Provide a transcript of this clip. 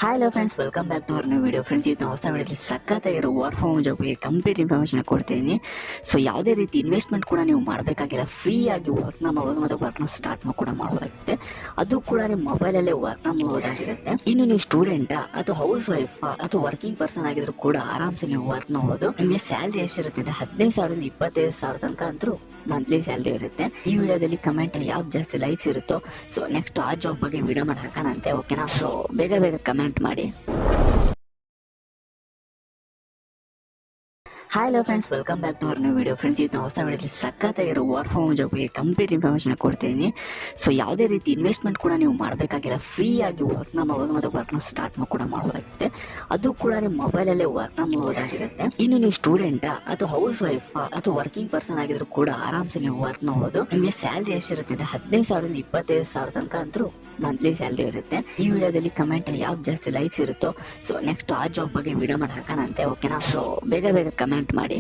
Hello friends, welcome back to our new video. Friends, ಇದು ಹೊಸ ವಿಡಿಯೋದಲ್ಲಿ ಸಖತ್ತಾಗಿರೋ ವರ್ಕ್ ಫ್ರಮ್ ಹೋಮ್ ಜಾಬ್ಗೆ ಕಂಪ್ಲೀಟ್ ಇನ್ಫಾರ್ಮೇಷನ್ ಕೊಡ್ತೀನಿ. ಸೊ ಯಾವುದೇ ರೀತಿ ಇನ್ವೆಸ್ಟ್ಮೆಂಟ್ ಕೂಡ ನೀವು ಮಾಡಬೇಕಾಗಿಲ್ಲ, ಫ್ರೀ ಆಗಿ ವರ್ಕ್ನ ಮಾಡ್ಬೋದು ಮತ್ತು ವರ್ಕ್ನ ಸ್ಟಾರ್ಟ್ ಕೂಡ ಮಾಡಬೇಕಾಗುತ್ತೆ. ಅದು ಕೂಡ ನಿಮ್ಮ ಮೊಬೈಲಲ್ಲೇ ವರ್ಕ್ನ ಮಾಡೋದಾಗಿರುತ್ತೆ. ಇನ್ನು ನೀವು ಸ್ಟೂಡೆಂಟಾ ಅಥವಾ ಹೌಸ್ ವೈಫ್ ಅಥವಾ ವರ್ಕಿಂಗ್ ಪರ್ಸನ್ ಆಗಿದ್ರು ಕೂಡ ಆರಾಮ್ಸೆ ನೀವು ವರ್ಕ್ ಮಾಡ್ಬೋದು. ನಿಮಗೆ ಸ್ಯಾಲ್ರಿ ಎಷ್ಟಿರುತ್ತೆ ಅಂದರೆ 15,000 25,000 ತನಕ ಅಂತೂ ಮಂತ್ಲಿ ಸ್ಯಾಲ್ರಿ ಇರುತ್ತೆ. ಈ ವಿಡಿಯೋದಲ್ಲಿ ಕಮೆಂಟ್ ಅಲ್ಲಿ ಯಾವ್ದು ಜಾಸ್ತಿ ಲೈಕ್ಸ್ ಇರುತ್ತೋ ಸೊ ನೆಕ್ಸ್ಟ್ ಆ ಜಾಬ್ ಬಗ್ಗೆ ವಿಡಿಯೋ ಮಾಡಿ ಹಾಕೋಣಂತೆ, ಓಕೆನಾ? ಸೊ ಬೇಗ ಬೇಗ ಕಮೆಂಟ್ ಮಾಡಿ. Hello friends, welcome back to our new video. Friends, ಇದು ಹೊಸ ವಿಡಿಯೋದಲ್ಲಿ ಸಖತ್ತಾಗಿರೋ ವರ್ಕ್ ಫ್ರಮ್ ಹೋಮ್ ಜಾಬ್ಗೆ ಕಂಪ್ಲೀಟ್ ಇನ್ಫಾರ್ಮೇಷನ್ ಕೊಡ್ತೀನಿ. ಸೊ ಯಾವುದೇ ರೀತಿ ಇನ್ವೆಸ್ಟ್ಮೆಂಟ್ ಕೂಡ ನೀವು ಮಾಡಬೇಕಾಗಿಲ್ಲ, ಫ್ರೀ ಆಗಿ ವರ್ಕ್ನ ಮಾಡ್ಬೋದು ಮತ್ತು ವರ್ಕ್ನ ಸ್ಟಾರ್ಟ್ ಕೂಡ ಮಾಡಬೇಕಾಗುತ್ತೆ. ಅದು ಕೂಡ ನಿಮ್ಮ ಮೊಬೈಲಲ್ಲೇ ವರ್ಕ್ನ ಮಾಡೋದಾಗಿರುತ್ತೆ. ಇನ್ನು ನೀವು ಸ್ಟೂಡೆಂಟಾ ಅಥವಾ ಹೌಸ್ ವೈಫ್ ಅಥವಾ ವರ್ಕಿಂಗ್ ಪರ್ಸನ್ ಆಗಿದ್ರು ಕೂಡ ಆರಾಮ್ಸೆ ನೀವು ವರ್ಕ್ ಮಾಡ್ಬೋದು. ನಿಮಗೆ ಸ್ಯಾಲ್ರಿ ಎಷ್ಟಿರುತ್ತೆ ಅಂದರೆ 15,000 25,000 ತನಕ ಅಂತೂ ಮಂತ್ಲಿ ಸ್ಯಾಲ್ರಿ ಇರುತ್ತೆ. ಈ ವಿಡಿಯೋದಲ್ಲಿ ಕಮೆಂಟ್ ಅಲ್ಲಿ ಯಾವ್ದು ಜಾಸ್ತಿ ಲೈಕ್ಸ್ ಇರುತ್ತೋ ಸೊ ನೆಕ್ಸ್ಟ್ ಆ ಜಾಬ್ ಬಗ್ಗೆ ವಿಡಿಯೋ ಮಾಡಿ ಹಾಕೋಣಂತೆ, ಓಕೆನಾ? ಸೊ ಬೇಗ ಬೇಗ ಕಮೆಂಟ್ ಮಾಡಿ.